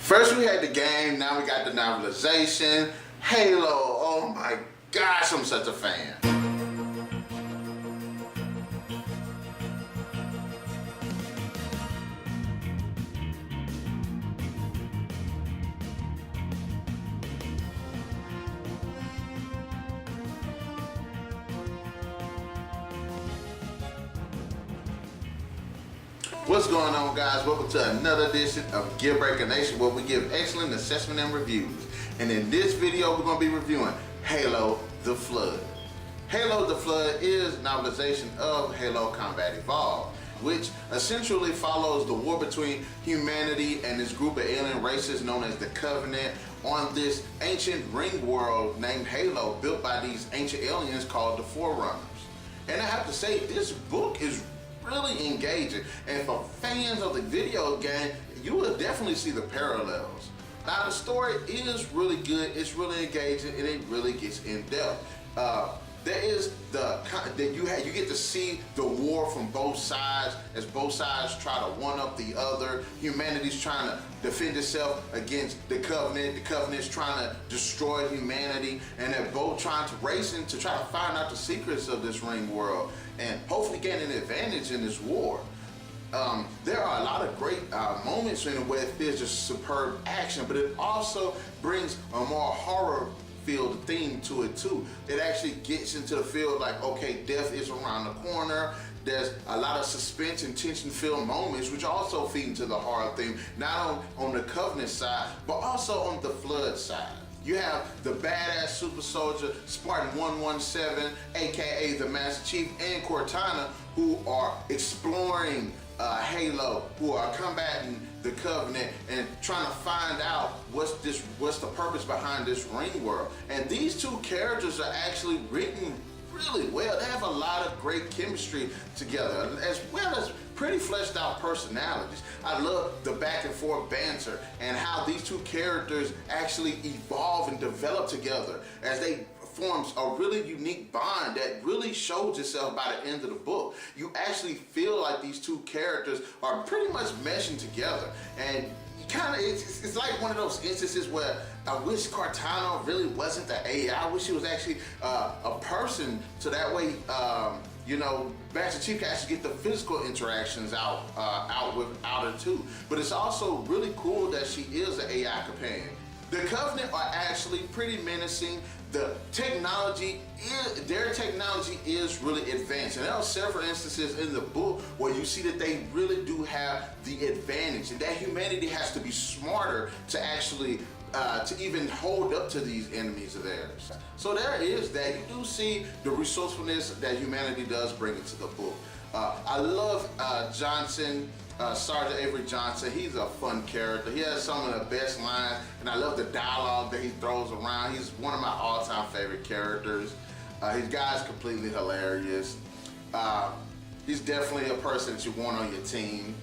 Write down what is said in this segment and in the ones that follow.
First we had the game, now we got the novelization. Halo, oh my gosh, I'm such a fan. What's going on, guys? Welcome to another edition of Gear Breaker Nation, where we give excellent assessment and reviews. And in this video, we're going to be reviewing Halo the Flood. Halo the Flood is a novelization of Halo Combat Evolved, which essentially follows the war between humanity and this group of alien races known as the Covenant on this ancient ring world named Halo, built by these ancient aliens called the Forerunners. And I have to say, this book is really engaging, and for fans of the video game, you will definitely see the parallels. Now, the story is really good, it's really engaging, and it really gets in depth. There is you get to see the war from both sides, as both sides try to one up the other. Humanity's trying to defend itself against the Covenant. The Covenant's trying to destroy humanity, and they're both trying to race in to try to find out the secrets of this ring world and hopefully gain an advantage in this war. There are a lot of great moments in it where there's just superb action, but it also brings a more horror field theme to it too. It actually gets into the field like, okay, death is around the corner. There's a lot of suspense and tension-filled moments, which also feed into the horror theme, not on the Covenant side, but also on the Flood side. You have the badass super soldier Spartan 117, aka the Master Chief, and Cortana, who are exploring Halo, who are combating the Covenant and trying to find out what's the purpose behind this ring world. And these two characters are actually written really well. They have a lot of great chemistry together, as well as pretty fleshed out personalities. I love the back and forth banter and how these two characters actually evolve and develop together as they forms a really unique bond that really shows itself by the end of the book. You actually feel like these two characters are pretty much meshing together, and it's like one of those instances where I wish Cortana really wasn't the AI. I wish she was actually a person, so that way you know, Master Chief can actually get the physical interactions out without her too. But it's also really cool that she is an AI companion. The Covenant are actually pretty menacing. Their technology is really advanced, and there are several instances in the book where you see that they really do have the advantage, and that humanity has to be smarter to actually to even hold up to these enemies of theirs. So there is that. You do see the resourcefulness that humanity does bring into the book. I love Johnson. Sergeant Avery Johnson, he's a fun character. He has some of the best lines, and I love the dialogue that he throws around. He's one of my all-time favorite characters. His guy's completely hilarious. He's definitely a person that you want on your team.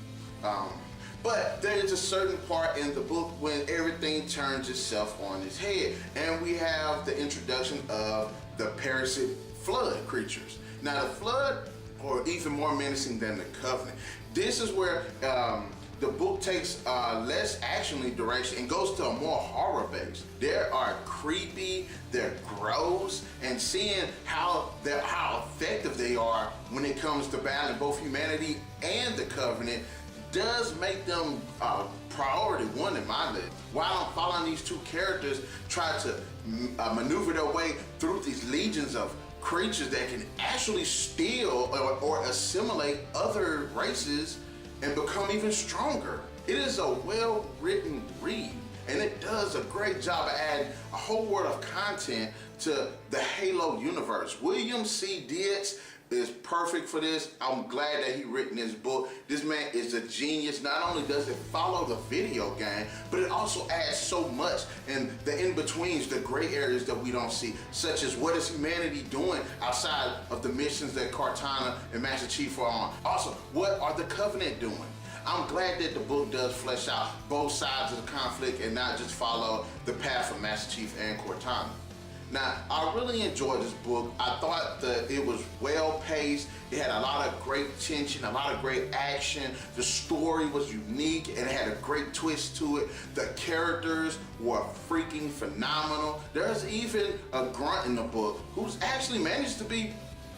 But there is a certain part in the book when everything turns itself on its head, and we have the introduction of the parasite flood creatures. Now, the Flood are even more menacing than the Covenant. This is where the book takes less actionly direction and goes to a more horror base. They are creepy, they're gross, and seeing how effective they are when it comes to battling both humanity and the Covenant does make them priority one in my list. While I'm following these two characters try to maneuver their way through these legions of creatures that can actually steal or assimilate other races and become even stronger. It is a well-written read, and it does a great job of adding a whole world of content to the Halo universe. William C. Dietz is perfect for this. I'm glad that he written this book. This man is a genius. Not only does it follow the video game, but it also adds so much in the in-betweens, the gray areas that we don't see, such as what is humanity doing outside of the missions that Cortana and Master Chief are on. Also, what are the Covenant doing? I'm glad that the book does flesh out both sides of the conflict and not just follow the path of Master Chief and Cortana. Now, I really enjoyed this book. I thought that it was well paced. It had a lot of great tension, a lot of great action. The story was unique and it had a great twist to it. The characters were freaking phenomenal. There's even a grunt in the book who's actually managed to be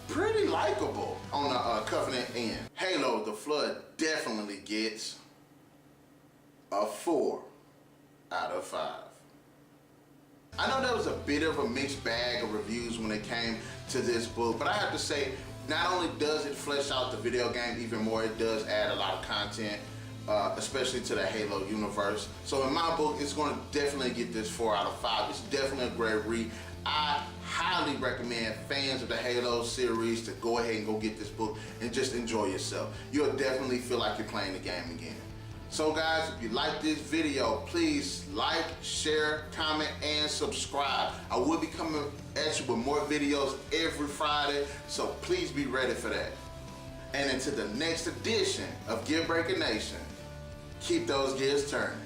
pretty likable on the Covenant end. Halo, the Flood definitely gets a 4 out of 5. I know there was a bit of a mixed bag of reviews when it came to this book, but I have to say, not only does it flesh out the video game even more, it does add a lot of content, especially to the Halo universe. So in my book, it's going to definitely get this 4 out of 5. It's definitely a great read. I highly recommend fans of the Halo series to go ahead and go get this book and just enjoy yourself. You'll definitely feel like you're playing the game again. So guys, if you like this video, please like, share, comment, and subscribe. I will be coming at you with more videos every Friday, so please be ready for that. And until the next edition of Gear Breaker Nation, keep those gears turning.